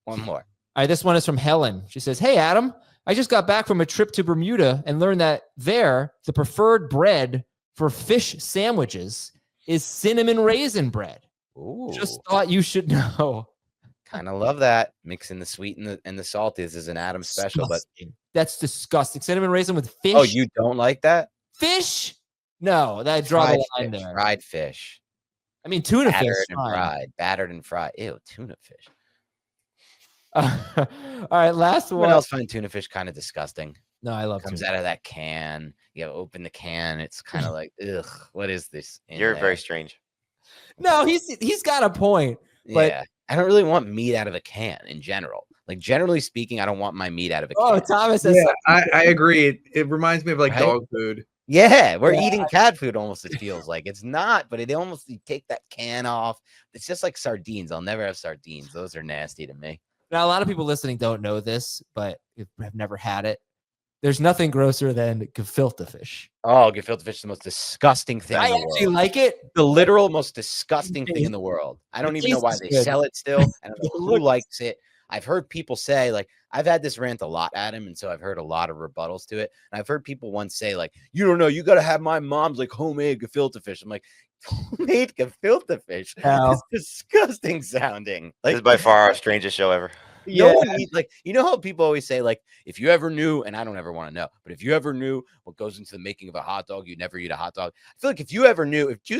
One more. All right, this one is from Helen. She says, hey, Adam, I just got back from a trip to Bermuda and learned that there, the preferred bread for fish sandwiches is cinnamon raisin bread. Ooh. Just thought you should know. Kind of love that. Mixing the sweet and the salt is an Adam special, but that's disgusting. Cinnamon raisin with fish. Oh, you don't like that? Fish? No, that draw the line there. Fried fish. I mean, tuna fish. Battered and fried. Ew, tuna fish. All right, last one. Someone else find tuna fish kind of disgusting. No, I love it. Comes out of that can. You open the can. It's kind of like, ugh, what is this? You're very strange. No, he's got a point. But yeah, I don't really want meat out of a can in general. Like, generally speaking, I don't want my meat out of a can. Oh, Thomas says I agree. It reminds me of like dog food. Yeah, we're eating cat food almost, it feels like. It's not, but it almost, you take that can off. It's just like sardines. I'll never have sardines. Those are nasty to me. Now, a lot of people listening don't know this, but have never had it. There's nothing grosser than gefilte fish. Oh, gefilte fish is the most disgusting thing in the world. I actually like it. The literal most disgusting thing in the world. I don't even know why they sell it still. I don't know who likes it. I've heard people say, like, I've had this rant a lot at him, and so I've heard a lot of rebuttals to it. And I've heard people once say, like, you don't know, you got to have my mom's like homemade gefilte fish. I'm like, homemade gefilte fish? It's disgusting sounding. Like, this is by far our strangest show ever. No one needs, like, you know how people always say, like, if you ever knew, and I don't ever want to know, but if you ever knew what goes into the making of a hot dog, you'd never eat a hot dog. I feel like if Jews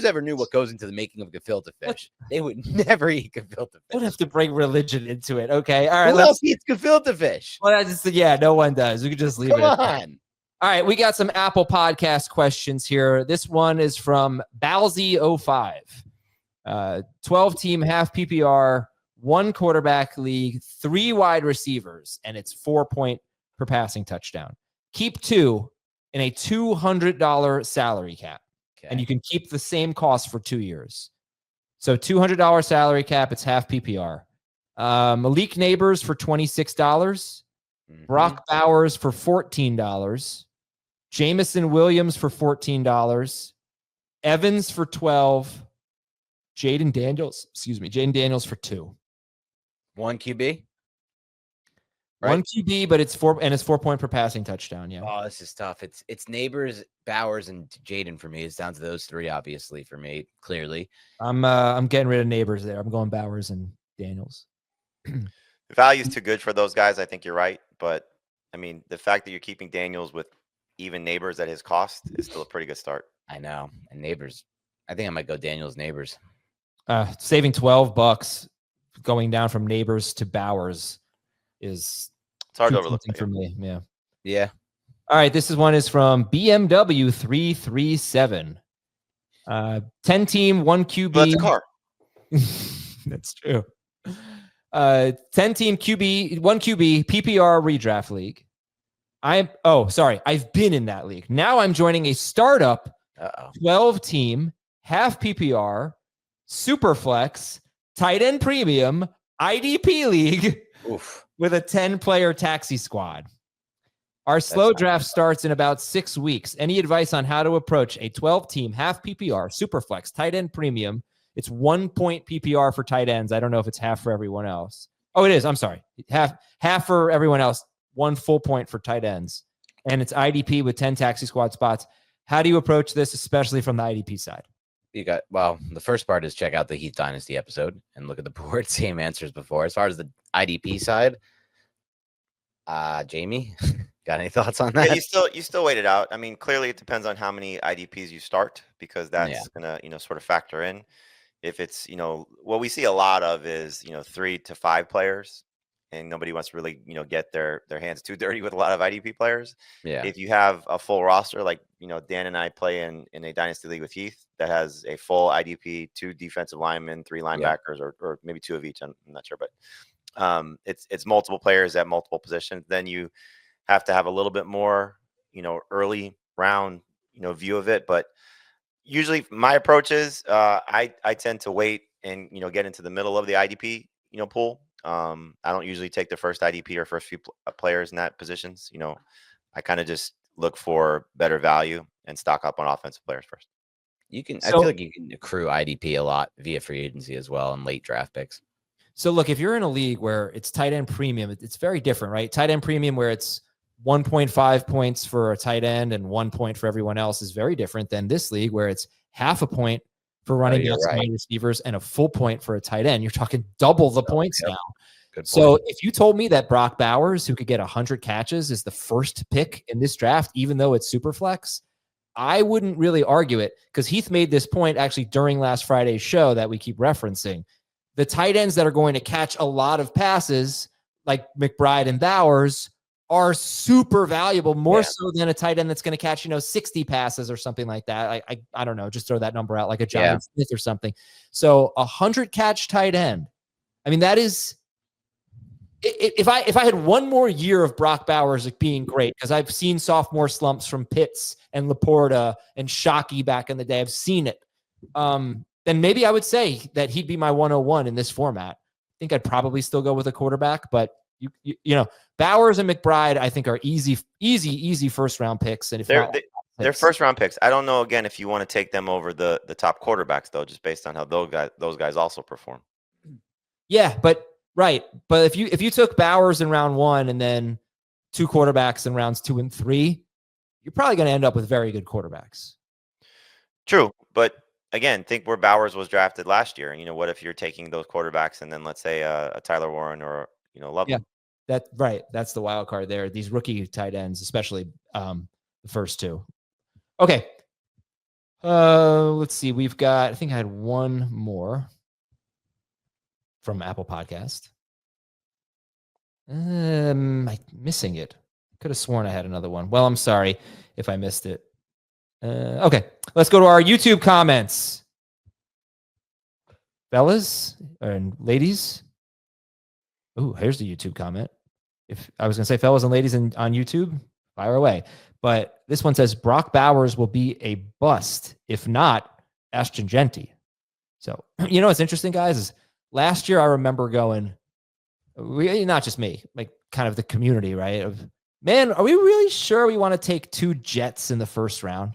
ever knew what goes into the making of gefilte fish, they would never eat gefilte fish. Don't have to bring religion into it. Okay. All right. Who else eats gefilte fish? Well, no one does. We could just leave it. Come on. All right. We got some Apple Podcast questions here. This one is from Balzy05. 12-team half PPR, 1 quarterback league, 3 wide receivers, and it's 4 point per passing touchdown. Keep 2 in a $200 salary cap, and you can keep the same cost for 2 years. So $200 salary cap, it's half PPR. Malik Neighbors for $26, Brock Bowers for $14, Jamison Williams for $14, Evans for $12, Jaden Daniels for $2. 1 QB, right? 1 QB, but it's 4 point per passing touchdown. Yeah. Oh, this is tough. It's Neighbors, Bowers, and Jaden for me. It's down to those 3, obviously, for me. Clearly, I'm getting rid of Neighbors there. I'm going Bowers and Daniels. The value's too good for those guys. I think you're right, but I mean, the fact that you're keeping Daniels with even Neighbors at his cost is still a pretty good start. I know, and Neighbors. I think I might go Daniels, Neighbors. Saving $12. Going down from Neighbors to Bowers it's hard to overlook for me. Yeah. All right. This one is from BMW 337. 10-team, 1 QB. Well, that's a car. That's true. 10-team QB, 1 QB, PPR redraft league. I've been in that league. Now I'm joining a startup 12-team, half PPR, super flex, tight end premium, IDP league. Oof. With a 10-player taxi squad. Our slow draft starts in about 6 weeks. Any advice on how to approach a 12-team, half PPR, superflex, tight end premium? It's 1 point PPR for tight ends. I don't know if it's half for everyone else. Oh, it is. I'm sorry. Half for everyone else. 1 full point for tight ends. And it's IDP with 10 taxi squad spots. How do you approach this, especially from the IDP side? The first part is check out the Heath Dynasty episode and look at the board. Same answers before. As far as the IDP side, Jamie, got any thoughts on that? Yeah, you still wait it out. I mean, clearly it depends on how many IDPs you start, because that's gonna sort of factor in. If it's what we see a lot of is 3 to 5 players, and nobody wants to really get their hands too dirty with a lot of IDP players. Yeah. If you have a full roster, like Dan and I play in a dynasty league with Heath that has a full IDP, 2 defensive linemen, 3 linebackers, or maybe 2 of each. I'm not sure, but it's multiple players at multiple positions. Then you have to have a little bit more early round view of it. But usually my approach is I tend to wait and get into the middle of the IDP pool. I don't usually take the first IDP or first few players in that positions. I kind of just look for better value and stock up on offensive players first. I feel like you can accrue IDP a lot via free agency as well and late draft picks. So look, if you're in a league where it's tight end premium, it's very different, right? Tight end premium where it's 1.5 points for a tight end and 1 point for everyone else is very different than this league where it's half a point for running backs and wide receivers and a full point for a tight end. You're talking double the points now. So if you told me that Brock Bowers, who could get 100 catches, is the first pick in this draft, even though it's super flex, I wouldn't really argue it, because Heath made this point actually during last Friday's show that we keep referencing. The tight ends that are going to catch a lot of passes, like McBride and Bowers, are super valuable, more so than a tight end that's going to catch 60 passes or something like that. I don't know, just throw that number out, like a Jonathan Smith or something. So 100 catch tight end. I mean, that is, if I had one more year of Brock Bowers being great, because I've seen sophomore slumps from Pitts and Laporta and Shockey back in the day, I've seen it. Then maybe I would say that he'd be my 101 in this format. I think I'd probably still go with a quarterback, but Bowers and McBride, I think, are easy first round picks. And if they're first round picks, I don't know again if you want to take them over the top quarterbacks though, just based on how those guys also perform. Yeah, but Right. But if you took Bowers in round 1 and then 2 quarterbacks in rounds 2 and 3, you're probably going to end up with very good quarterbacks. True. But again, think where Bowers was drafted last year. And, what if you're taking those quarterbacks and then let's say a Tyler Warren or, Loveland? Yeah, that's the wild card there. These rookie tight ends, especially the first 2. Okay. Let's see. I think I had one more from Apple Podcast. I'm missing it. Could have sworn I had another one. Well, I'm sorry if I missed it. Okay, let's go to our YouTube comments. Fellas and ladies. Oh, here's the YouTube comment. If I was going to say fellas and ladies on YouTube, fire away. But this one says Brock Bowers will be a bust. If not, Ashton Jeanty. So, what's interesting, guys, is last year I remember going, not just me, like kind of the community, right? Of, man, are we really sure we want to take 2 Jets in the first round?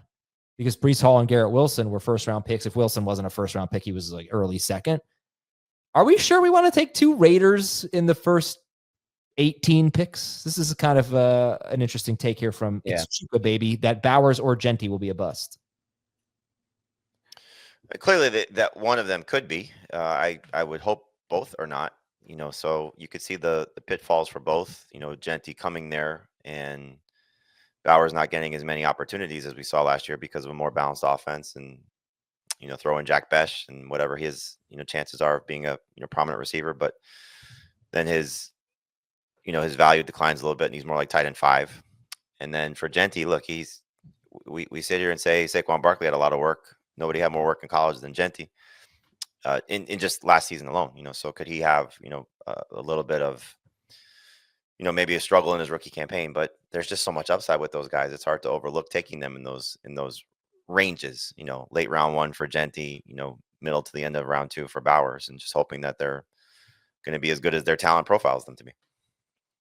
Because Breece Hall and Garrett Wilson were first-round picks. If Wilson wasn't a first-round pick, he was like early second. Are we sure we want to take 2 Raiders in the first 18 picks? This is kind of an interesting take here from It's Chuka Baby, that Bowers or Jeanty will be a bust. Clearly, that one of them could be. I would hope both are not. So you could see the pitfalls for both. Jeanty coming there and Bowers not getting as many opportunities as we saw last year because of a more balanced offense, and throw in Jack Besh and whatever his chances are of being a prominent receiver, but then his value declines a little bit and he's more like tight end 5. And then for Jeanty, look, we sit here and say Saquon Barkley had a lot of work. Nobody had more work in college than Jeanty in just last season alone. So could he have a little bit of maybe a struggle in his rookie campaign? But there's just so much upside with those guys. It's hard to overlook taking them in those ranges. Late round 1 for Jeanty, middle to the end of round 2 for Bowers, and just hoping that they're going to be as good as their talent profiles them to be.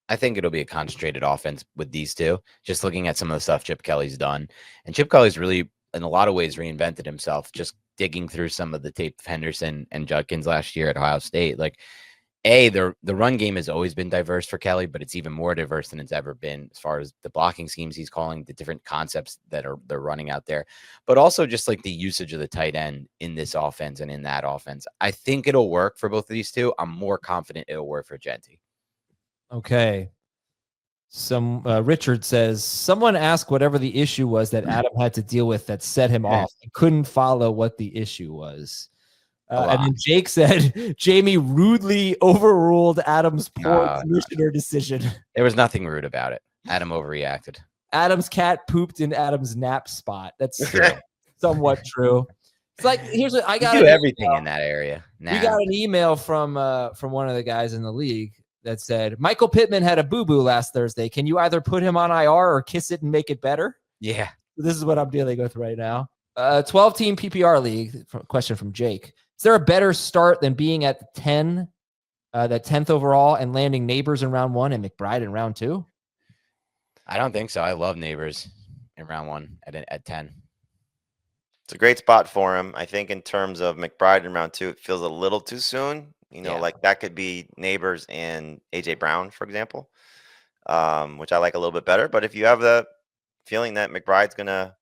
I think it'll be a concentrated offense with these 2. Just looking at some of the stuff Chip Kelly's done, and Chip Kelly's really, in a lot of ways, reinvented himself. Just digging through some of the tape of Henderson and Judkins last year at Ohio State, like the run game has always been diverse for Kelly, but it's even more diverse than it's ever been as far as the blocking schemes he's calling, the different concepts that they're running out there, but also just like the usage of the tight end in this offense and in that offense. I think it'll work for both of these 2. I'm more confident it'll work for Jeanty. Okay. Richard says, someone asked whatever the issue was that Adam had to deal with that set him off. I couldn't follow what the issue was. And then Jake said, Jamie rudely overruled Adam's poor commissioner decision. There was nothing rude about it. Adam overreacted. Adam's cat pooped in Adam's nap spot. That's somewhat true. It's like, here's what I got. You do everything in that area. Now. We got an email from one of the guys in the league that said, Michael Pittman had a boo-boo last Thursday. Can you either put him on IR or kiss it and make it better? Yeah. This is what I'm dealing with right now. 12-team PPR league. Question from Jake. Is there a better start than being at 10, that 10th overall, and landing Neighbors in round 1 and McBride in round 2? I don't think so. I love Neighbors in round 1 at 10. It's a great spot for him. I think in terms of McBride in round 2, it feels a little too soon. Like that could be Neighbors and AJ Brown, for example, which I like a little bit better. But if you have the feeling that McBride's going to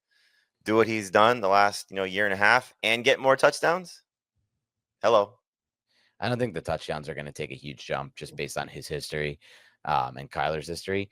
do what he's done the last, year and a half and get more touchdowns, hello. I don't think the touchdowns are going to take a huge jump just based on his history and Kyler's history.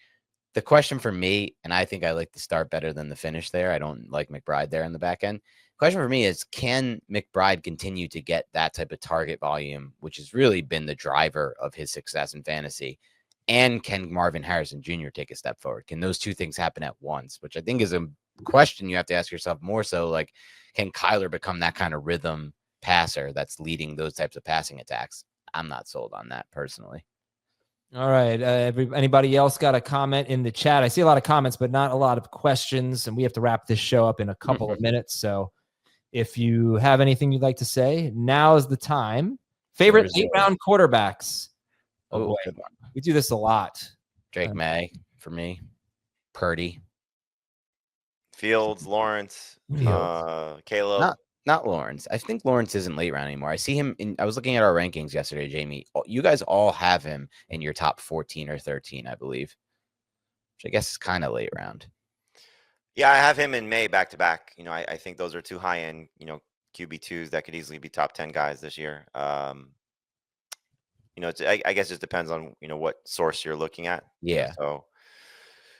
The question for me, and I think I like the start better than the finish there. I don't like McBride there in the back end. Question for me is, can McBride continue to get that type of target volume, which has really been the driver of his success in fantasy? And can Marvin Harrison Jr. take a step forward? Can those 2 things happen at once? Which I think is a question you have to ask yourself more so, like, can Kyler become that kind of rhythm passer that's leading those types of passing attacks? I'm not sold on that personally. All right. Anybody else got a comment in the chat? I see a lot of comments, but not a lot of questions, and we have to wrap this show up in a couple of minutes. So if you have anything you'd like to say, now is the time. Favorite 8-round quarterbacks. Oh boy. We do this a lot. Drake May for me. Purdy. Fields, Lawrence, Caleb. Not Lawrence. I think Lawrence isn't late round anymore. I see him I was looking at our rankings yesterday, Jamie. You guys all have him in your top 14 or 13, I believe, which I guess is kind of late round. Yeah, I have him in May back to back. I think those are two high end, QB2s that could easily be top 10 guys this year. I guess it just depends on, what source you're looking at. Yeah. So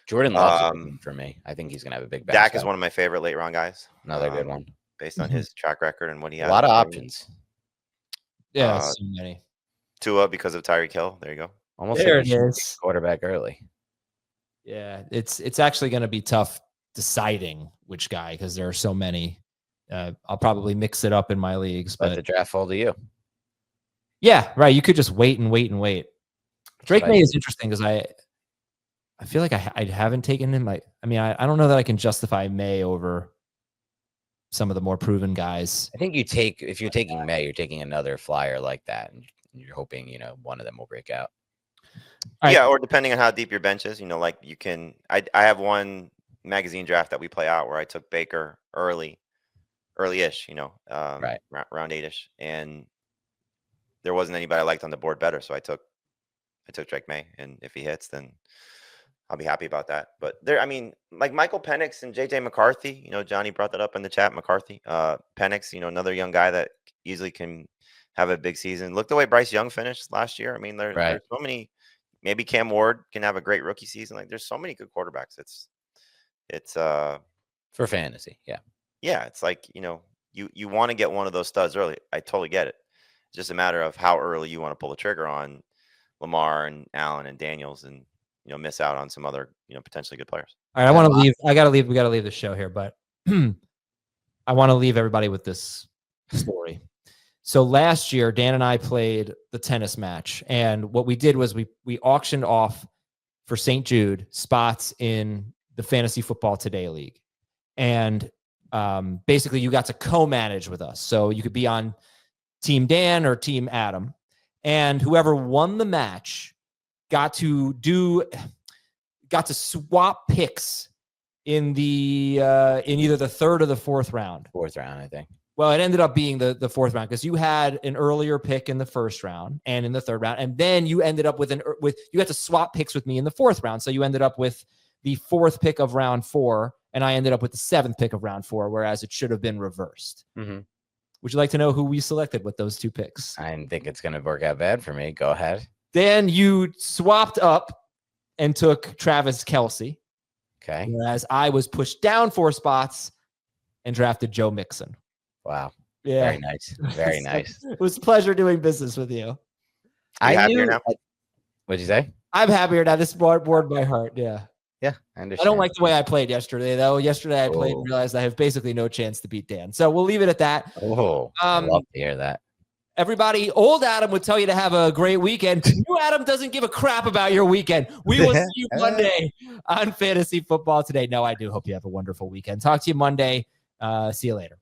Jordan Love's for me. I think he's going to have a big back. Dak is one of my favorite late round guys. Another good one. Based on his track record and what he has. A lot of options. Yeah, so many. Tua because of Tyreek Hill. There you go. Almost there it is. Quarterback early. Yeah, it's actually going to be tough deciding which guy because there are so many. I'll probably mix it up in my leagues. Let the draft fall to you. Yeah, right. You could just wait and wait and wait. Drake May is interesting because I feel like I haven't taken him. I don't know that I can justify May over some of the more proven guys. I think if you're taking May, you're taking another flyer like that, and you're hoping one of them will break out. Yeah, or depending on how deep your bench is, like you can. I have one magazine draft that we play out where I took Baker early-ish, right, round 8-ish, and there wasn't anybody I liked on the board better, so I took Drake May, and if he hits, then I'll be happy about that. But like Michael Penix and JJ McCarthy, Johnny brought that up in the chat. McCarthy, Penix, another young guy that easily can have a big season. Look the way Bryce Young finished last year. There's so many. Maybe Cam Ward can have a great rookie season. Like there's so many good quarterbacks. It's for fantasy. Yeah. Yeah. It's like, you want to get one of those studs early. I totally get it. It's just a matter of how early you want to pull the trigger on Lamar and Allen and Daniels and, miss out on some other, potentially good players. All right. I want to leave. I got to leave. We got to leave the show here, but I want to leave everybody with this story. So last year, Dan and I played the tennis match, and what we did was we auctioned off for St. Jude spots in the Fantasy Football Today League, and basically you got to co-manage with us. So you could be on Team Dan or Team Adam, and whoever won the match got to swap picks in either the third or the fourth round. Fourth round, I think. Well, it ended up being the fourth round because you had an earlier pick in the first round and in the third round, and then you ended up with you had to swap picks with me in the fourth round. So you ended up with the fourth pick of round 4, and I ended up with the 7th pick of round 4, whereas it should have been reversed. Mm-hmm. Would you like to know who we selected with those 2 picks? I didn't think it's going to work out bad for me. Go ahead. Then you swapped up and took Travis Kelce. Okay. Whereas I was pushed down 4 spots and drafted Joe Mixon. Wow. Yeah. Very nice. Very nice. It was a pleasure doing business with you. I knew. Now? What'd you say? I'm happier now. This bored my heart. Yeah. Yeah, I understand. I don't like the way I played yesterday, though. Yesterday I played and realized I have basically no chance to beat Dan. So we'll leave it at that. I love to hear that. Everybody, old Adam would tell you to have a great weekend. New Adam doesn't give a crap about your weekend. We will see you Monday on Fantasy Football Today. No, I do hope you have a wonderful weekend. Talk to you Monday. See you later.